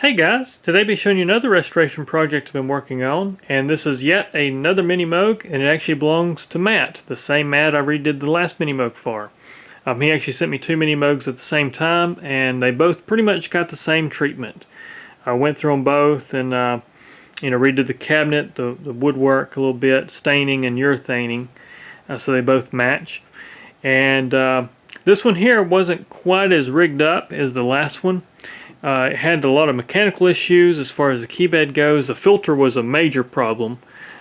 Hey guys, today I'll be showing you another restoration project I've been working on, and this is yet another Minimoog, and it actually belongs to Matt, the same Matt I redid the last Minimoog for. He actually sent me two Minimoogs at the same time, and they both pretty much got the same treatment. I went through them both and redid the cabinet, the woodwork a little bit, staining and urethaning, so they both match. And this one here wasn't quite as rigged up as the last one. It had a lot of mechanical issues as far as the key bed goes. The filter was a major problem.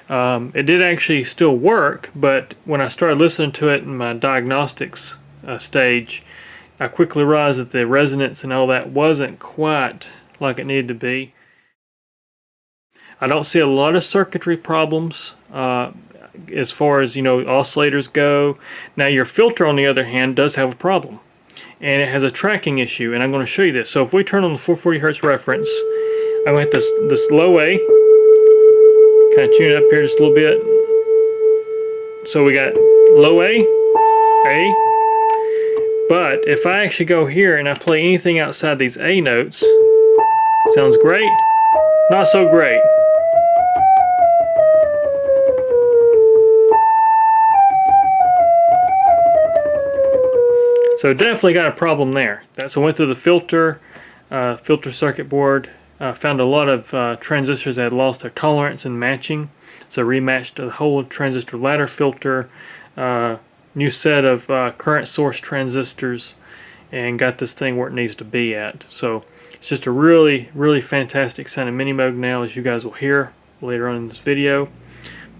It did actually still work, but when I started listening to it in my diagnostics stage, I quickly realized that the resonance and all that wasn't quite like it needed to be. I don't see a lot of circuitry problems as far as oscillators go. Now your filter, on the other hand, does have a problem, and it has a tracking issue, and I'm going to show you this. So if we turn on the 440 Hertz reference, I'm going to hit this low A, kind of tune it up here just a little bit. So we got low A, but if I actually go here and I play anything outside these A notes, sounds great, not so great. So definitely got a problem there. So I went through the filter circuit board, found a lot of transistors that had lost their tolerance and matching. So rematched the whole transistor ladder filter, new set of current source transistors, and got this thing where it needs to be at. So it's just a really, really fantastic sounding Minimoog now, as you guys will hear later on in this video.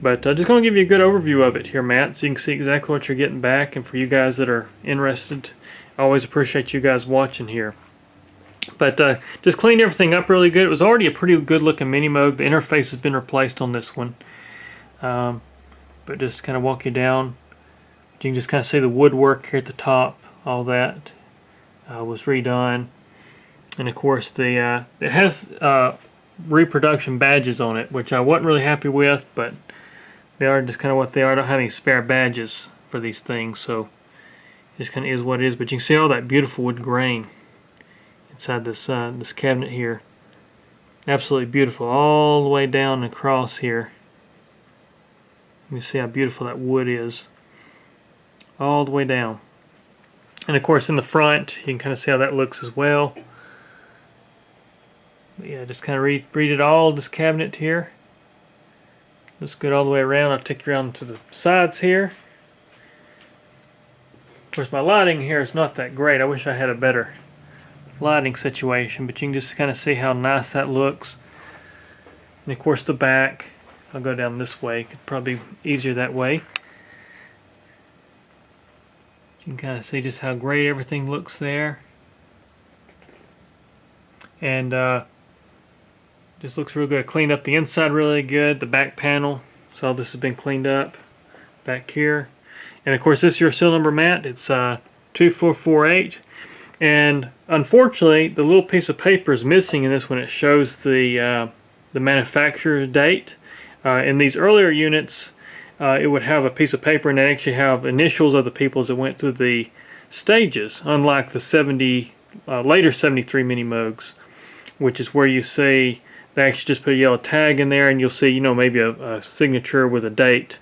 But just going to give you a good overview of it here, Matt, so you can see exactly what you're getting back. And for you guys that are interested, I always appreciate you guys watching here. But just cleaned everything up really good. It was already a pretty good looking Minimoog. The interface has been replaced on this one. But just kind of walk you down. You can just kind of see the woodwork here at the top. All that was redone. And of course, it has reproduction badges on it, which I wasn't really happy with, but they are just kind of what they are. I don't have any spare badges for these things, so it just kind of is what it is. But you can see all that beautiful wood grain inside this this cabinet here. Absolutely beautiful, all the way down and across here. You can see how beautiful that wood is, all the way down. And of course, in the front, you can kind of see how that looks as well. But yeah, just kind of read it all, this cabinet here. Looks good all the way around. I'll take you around to the sides here. Of course, my lighting here is not that great. I wish I had a better lighting situation, but you can just kind of see how nice that looks. And of course, the back. I'll go down this way. Could probably be easier that way. You can kind of see just how great everything looks there. And just looks real good. Cleaned up the inside really good. The back panel, so all this has been cleaned up back here. And of course, this is your serial number, Matt. It's 2448. And unfortunately, the little piece of paper is missing in this one. It shows the manufacturer's date. In these earlier units, it would have a piece of paper and they actually have initials of the people that went through the stages, unlike the later 73 Minimoogs, which is where you see they actually just put a yellow tag in there, and you'll see, maybe a signature with a date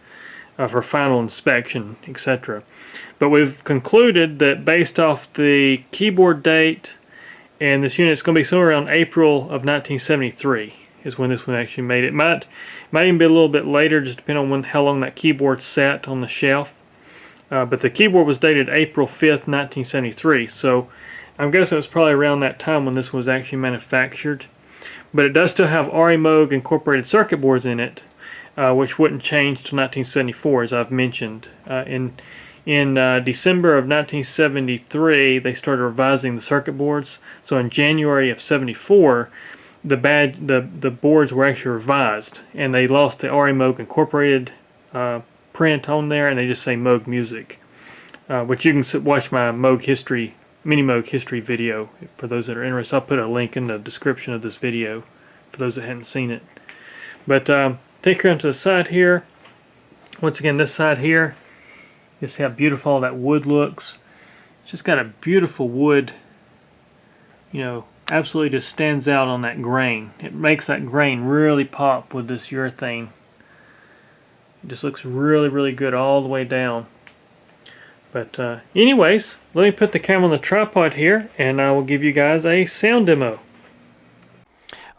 for final inspection, etc. But we've concluded that based off the keyboard date, and this unit is going to be somewhere around April of 1973 is when this one actually made it. Might even be a little bit later, just depending on how long that keyboard sat on the shelf. But the keyboard was dated April 5th, 1973, so I'm guessing it was probably around that time when this was actually manufactured. But it does still have Minimoog incorporated circuit boards in it, which wouldn't change till 1974, as I've mentioned. In December of 1973, they started revising the circuit boards. So in January of 74, the boards were actually revised, and they lost the Minimoog incorporated print on there, and they just say Moog Music, which you can watch my Minimoog history video for those that are interested. I'll put a link in the description of this video for those that haven't seen it. But take her onto the side here. Once again, this side here, you see how beautiful all that wood looks. It's just got a beautiful wood, absolutely just stands out on that grain. It makes that grain really pop with this urethane. It just looks really, really good all the way down. But anyways, let me put the camera on the tripod here and I will give you guys a sound demo.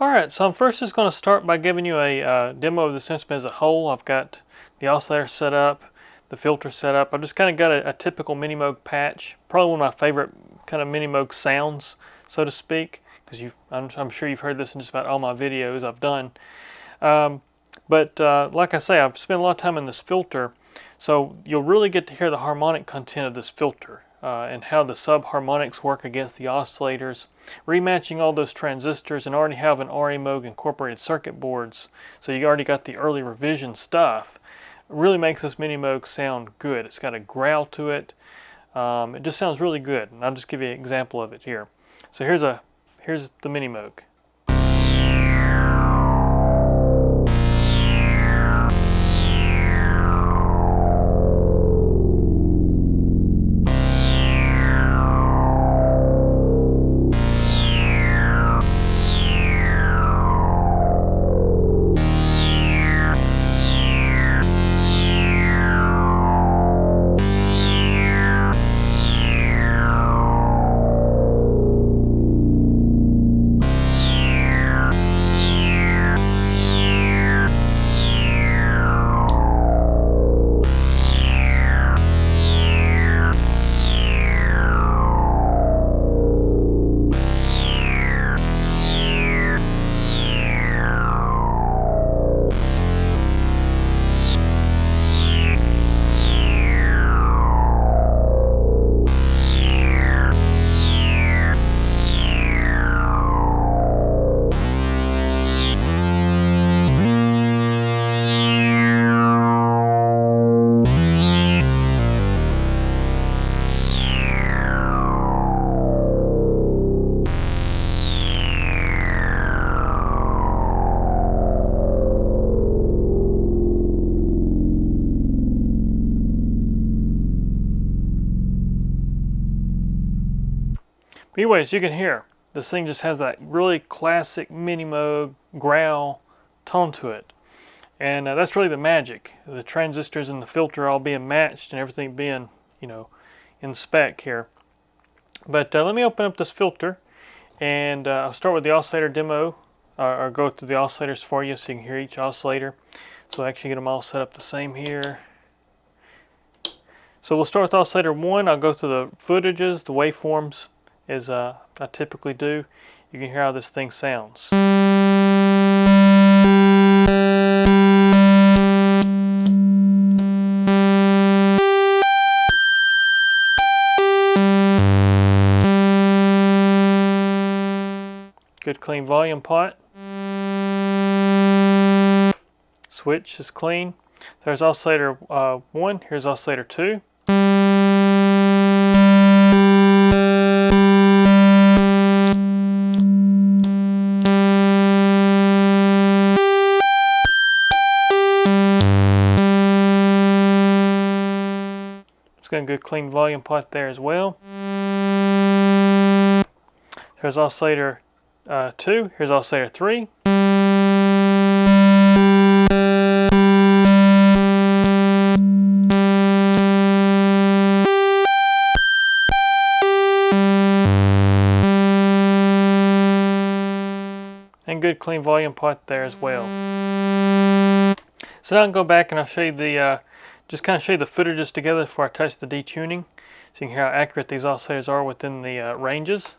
Alright, so I'm first just going to start by giving you a demo of this instrument as a whole. I've got the oscillator set up, the filter set up. I've just kind of got a typical Minimoog patch. Probably one of my favorite kind of Minimoog sounds, so to speak, because I'm sure you've heard this in just about all my videos I've done. But like I say, I've spent a lot of time in this filter, so you'll really get to hear the harmonic content of this filter and how the subharmonics work against the oscillators, rematching all those transistors, and already have an RA Moog incorporated circuit boards, so you already got the early revision stuff. It really makes this Minimoog sound good. It's got a growl to it. It just sounds really good, and I'll just give you an example of it here. So here's the Minimoog. But anyways, you can hear this thing just has that really classic Minimoog growl tone to it, and that's really the magic. The transistors and the filter all being matched and everything being, you know, in spec here. But let me open up this filter, and I'll start with the oscillator demo, or go through the oscillators for you so you can hear each oscillator. So I'll actually get them all set up the same here. So we'll start with oscillator 1. I'll go through the footages, the waveforms, as I typically do. You can hear how this thing sounds. Good clean volume pot. Switch is clean. There's oscillator 1, here's oscillator 2. Got a good clean volume pot there as well. Here's oscillator 2, here's oscillator 3. And good clean volume pot there as well. So now I'll go back and I'll show you the just kind of show you the footages together before I touch the detuning, so you can hear how accurate these oscillators are within the ranges.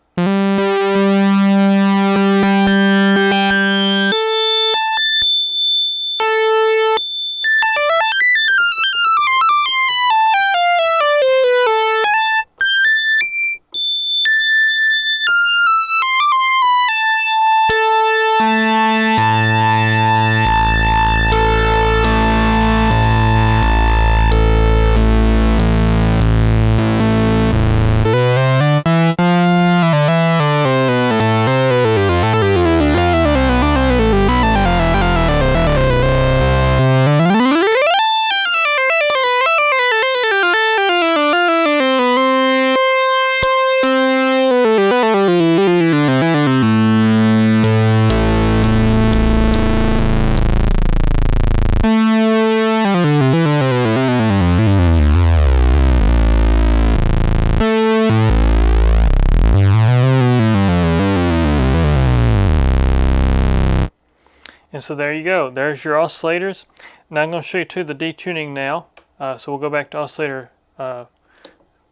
And so there you go. There's your oscillators. Now I'm going to show you the detuning now. So we'll go back to oscillator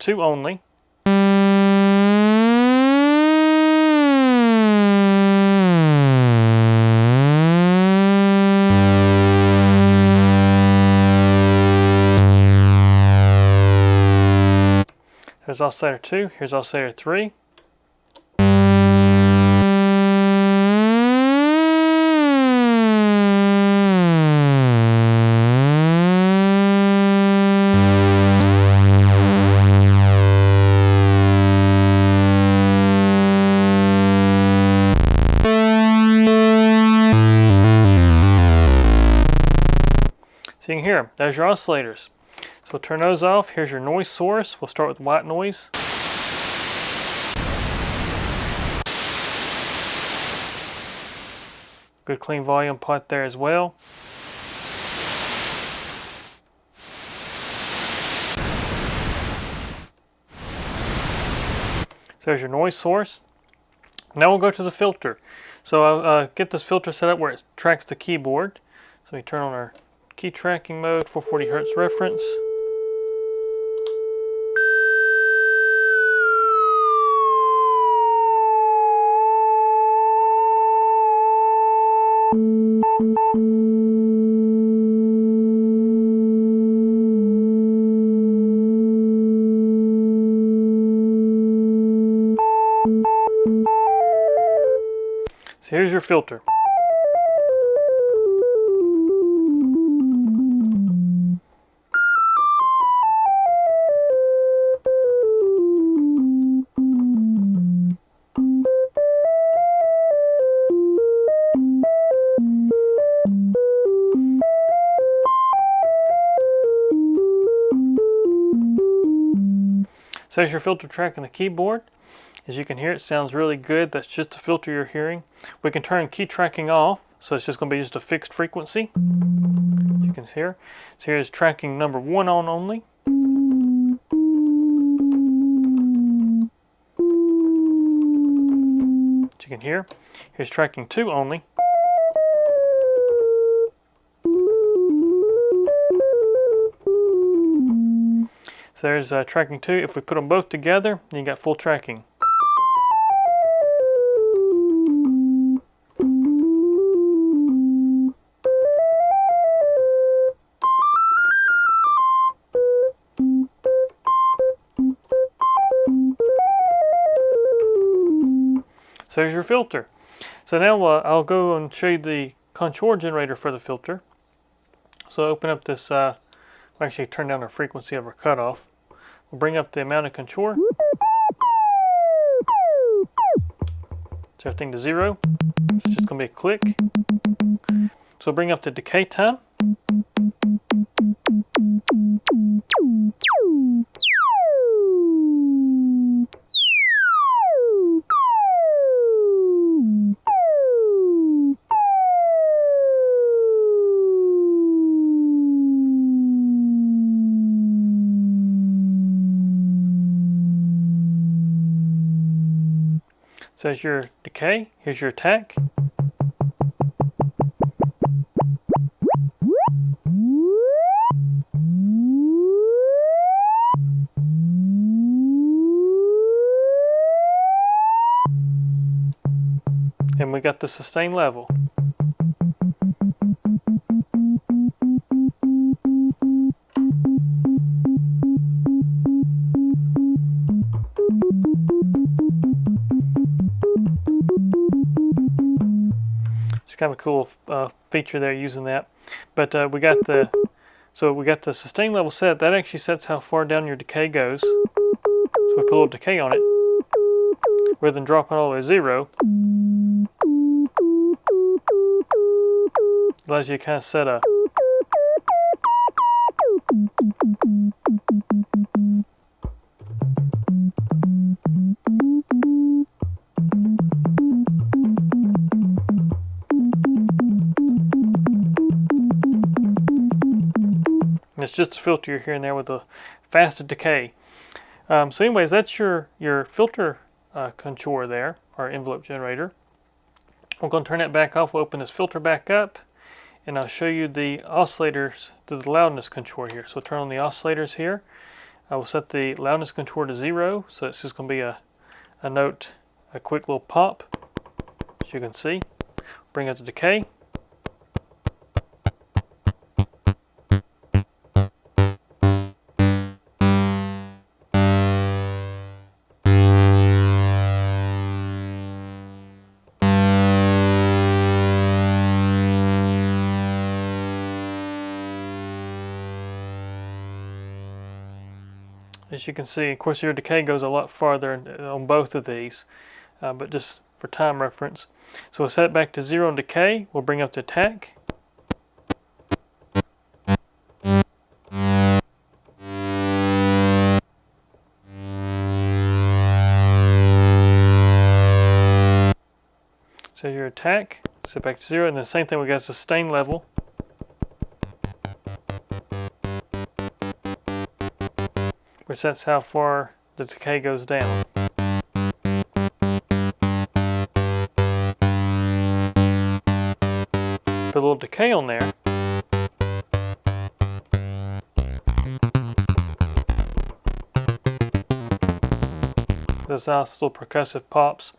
2 only. There's oscillator 2. Here's oscillator 3. So you can hear them. There's your oscillators. So we'll turn those off. Here's your noise source. We'll start with white noise. Good clean volume pot there as well. So there's your noise source. Now we'll go to the filter. So I'll get this filter set up where it tracks the keyboard. So we turn on our key tracking mode, 440 Hertz reference. So here's your filter. So there's your filter track on the keyboard. As you can hear, it sounds really good. That's just the filter you're hearing. We can turn key tracking off, so it's just going to be just a fixed frequency. You can hear. So here's tracking number 1 on only. As you can hear. Here's tracking 2 only. So there's tracking 2. If we put them both together, then you got full tracking. So there's your filter. So now I'll go and show you the contour generator for the filter. So open up this, we'll actually turn down the frequency of our cutoff. We'll bring up the amount of contour. So everything to 0. It's just going to be a click. So we'll bring up the decay time. So there's your decay, here's your attack. And we got the sustain level. Kind of a cool feature there using that, but we got the sustain level set. That actually sets how far down your decay goes. So we put a little decay on it, rather than dropping all the way to 0. Allows you to kind of set a it's just a filter you're hearing there with a faster decay. So anyways, that's your filter contour there, our envelope generator. We're going to turn that back off. We'll open this filter back up, and I'll show you the oscillators to the loudness control here. So turn on the oscillators here. I will set the loudness control to 0, so it's just going to be a note, a quick little pop, as you can see. Bring up the decay. As you can see, of course, your decay goes a lot farther on both of these, but just for time reference. So we'll set it back to 0 on decay. We'll bring up the attack. So your attack, set back to 0, and the same thing, we got sustain level. Which that's how far the decay goes down. Put a little decay on there. Those nice little percussive pops.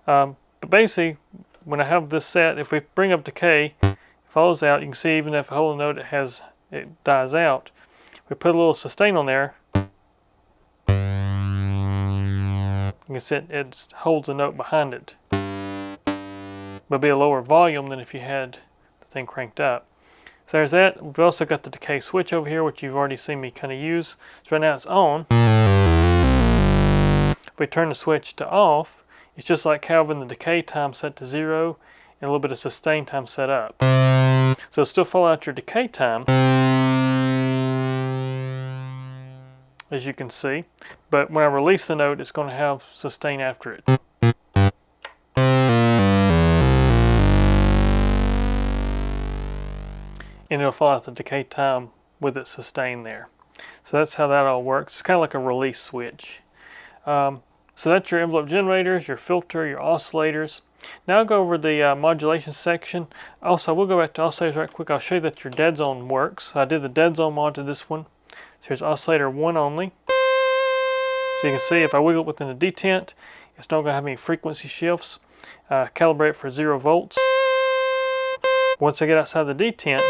But basically, when I have this set, if we bring up decay, it follows out. You can see even if I hold a note, it dies out. We put a little sustain on there. You can see it holds a note behind it. It'll be a lower volume than if you had the thing cranked up. So there's that. We've also got the decay switch over here, which you've already seen me kind of use. So right now it's on. If we turn the switch to off, it's just like having the decay time set to 0 and a little bit of sustain time set up. So it'll still follow out your decay time, as you can see, but when I release the note, it's going to have sustain after it. And it'll follow out the decay time with its sustain there. So that's how that all works. It's kind of like a release switch. So that's your envelope generators, your filter, your oscillators. Now I'll go over the modulation section. Also, we'll go back to oscillators right quick. I'll show you that your dead zone works. I did the dead zone mod to this one. So here's oscillator 1 only. So you can see if I wiggle it within the detent, it's not going to have any frequency shifts. Calibrate it for 0 volts. Once I get outside the detent,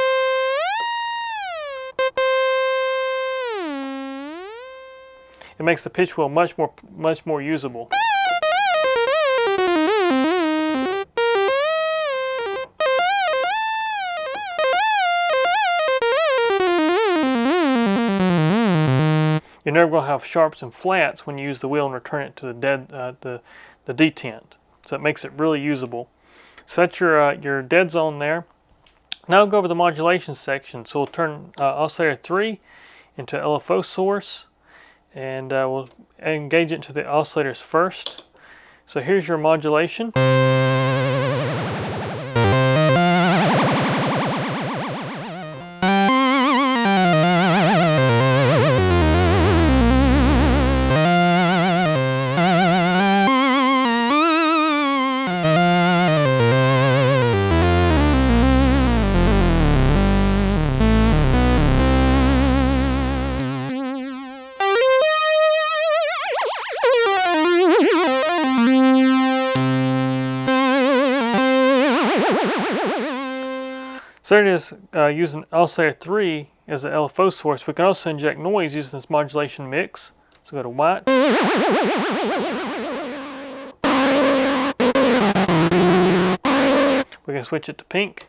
it makes the pitch wheel much more usable. You're never going to have sharps and flats when you use the wheel and return it to the detent. So it makes it really usable. So that's your dead zone there. Now I'll go over the modulation section. So we'll turn oscillator 3 into LFO source, and we'll engage it into the oscillators first. So here's your modulation. So there it is, using oscillator 3 as an LFO source. We can also inject noise using this modulation mix. So go to white. We can switch it to pink.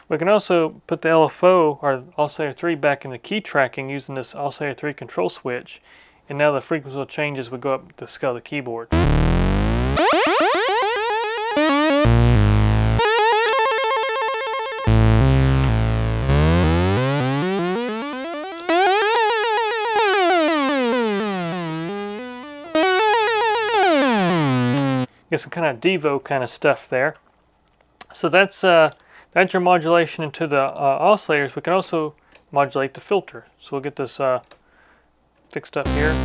We can also put the LFO, or oscillator 3, back into key tracking using this oscillator 3 control switch, and now the frequency will change as we go up the scale of the keyboard. Get some kind of Devo kind of stuff there. So that's That's your modulation into the oscillators. We can also modulate the filter. So we'll get this fixed up here.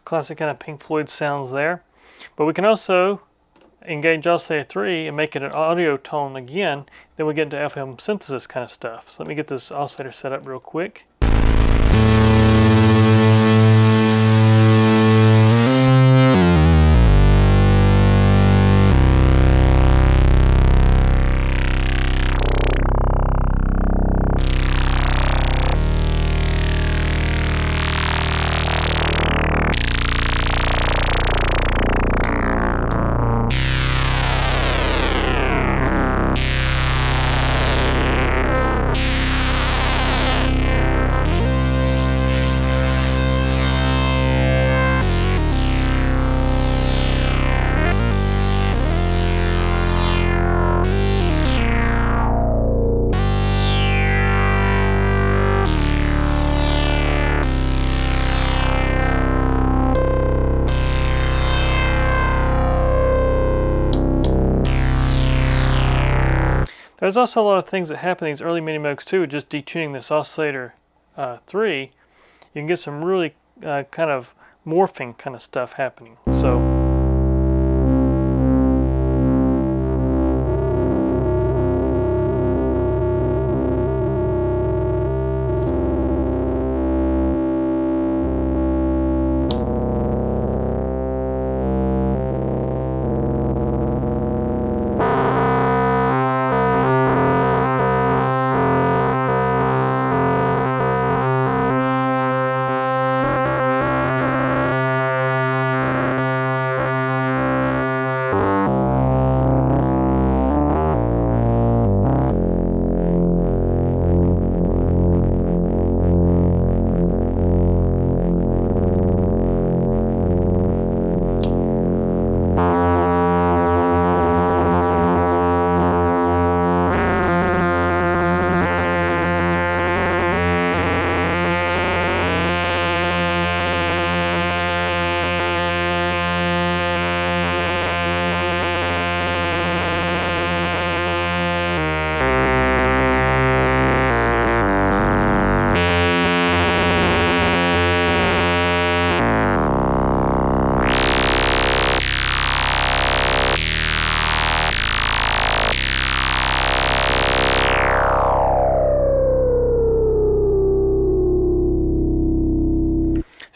Classic kind of Pink Floyd sounds there. But we can also engage Oscillator 3 and make it an audio tone again. Then we get into FM synthesis kind of stuff. So let me get this oscillator set up real quick. There's also a lot of things that happen in these early Minimoogs too, just detuning this Oscillator 3. You can get some really kind of morphing kind of stuff happening. So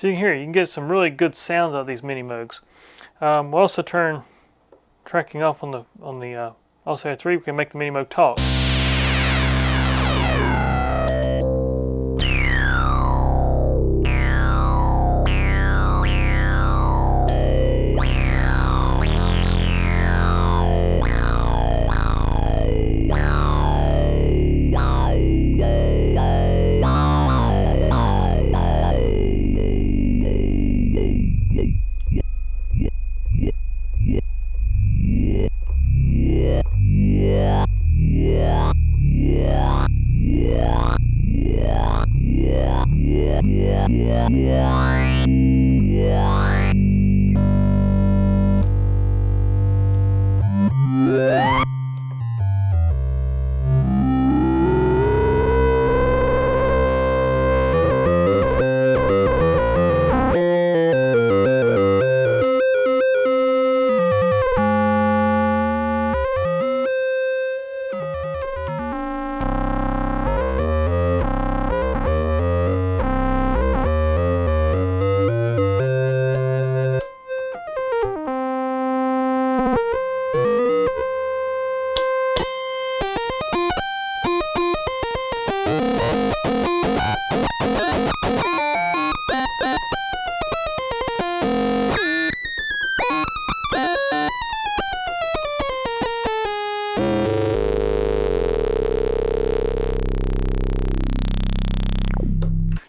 So you can hear, you can get some really good sounds out of these Minimoogs. We'll also turn tracking off on the Oscillator 3. We can make the Minimoog talk. Yeah.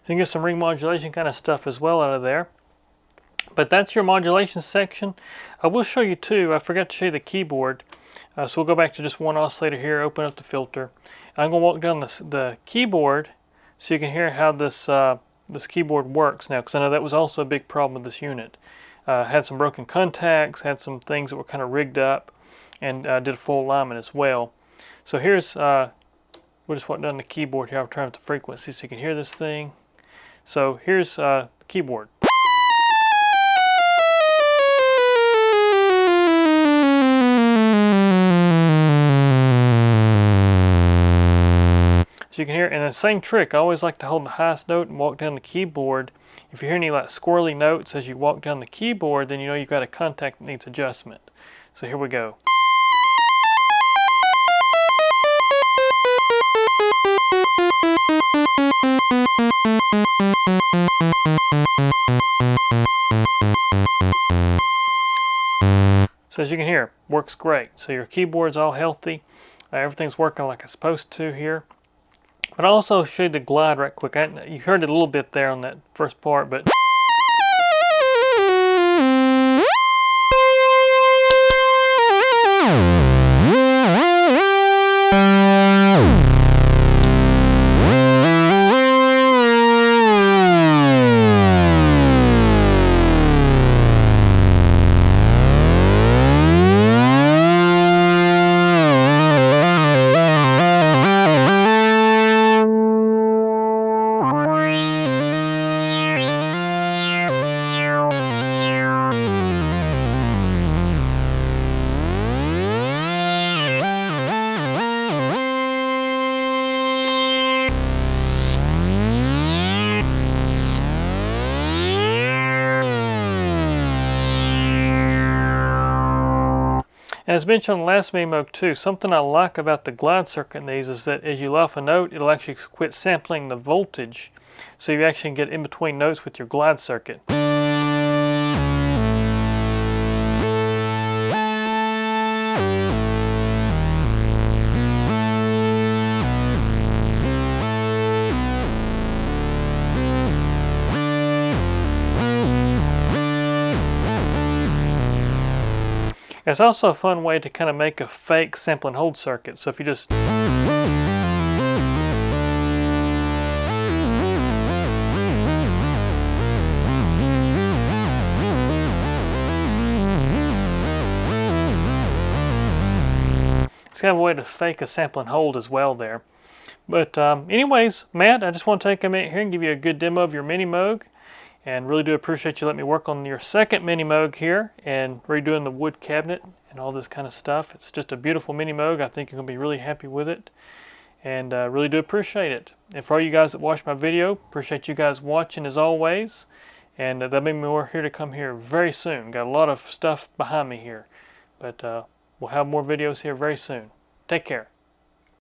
So you can get some ring modulation kind of stuff as well out of there. But that's your modulation section. I will show you too, I forgot to show you the keyboard. So we'll go back to just one oscillator here, open up the filter. I'm going to walk down the keyboard so you can hear how this this keyboard works now, because I know that was also a big problem with this unit. Had some broken contacts, had some things that were kind of rigged up, and did a full alignment as well. So here's, we'll just walk down the keyboard here. I'll turn up the frequency so you can hear this thing. So here's the keyboard. So you can hear, and the same trick, I always like to hold the highest note and walk down the keyboard. If you hear any like squirrely notes as you walk down the keyboard, then you know you've got a contact that needs adjustment. So here we go. So as you can hear, works great. So your keyboard's all healthy. Everything's working like it's supposed to here. But I'll also show you the glide right quick. You heard it a little bit there on that first part, but and as mentioned on the last Minimoog too, something I like about the glide circuit in these is that as you let off a note, it'll actually quit sampling the voltage. So you actually can get in between notes with your glide circuit. It's also a fun way to kind of make a fake sample and hold circuit. So if you just it's kind of a way to fake a sample and hold as well there. But anyways, Matt, I just want to take a minute here and give you a good demo of your Minimoog. And really do appreciate you letting me work on your second Minimoog here and redoing the wood cabinet and all this kind of stuff. It's just a beautiful Minimoog. I think you're going to be really happy with it. And really do appreciate it. And for all you guys that watched my video, appreciate you guys watching as always. And there'll be more here to come here very soon. Got a lot of stuff behind me here. But we'll have more videos here very soon. Take care.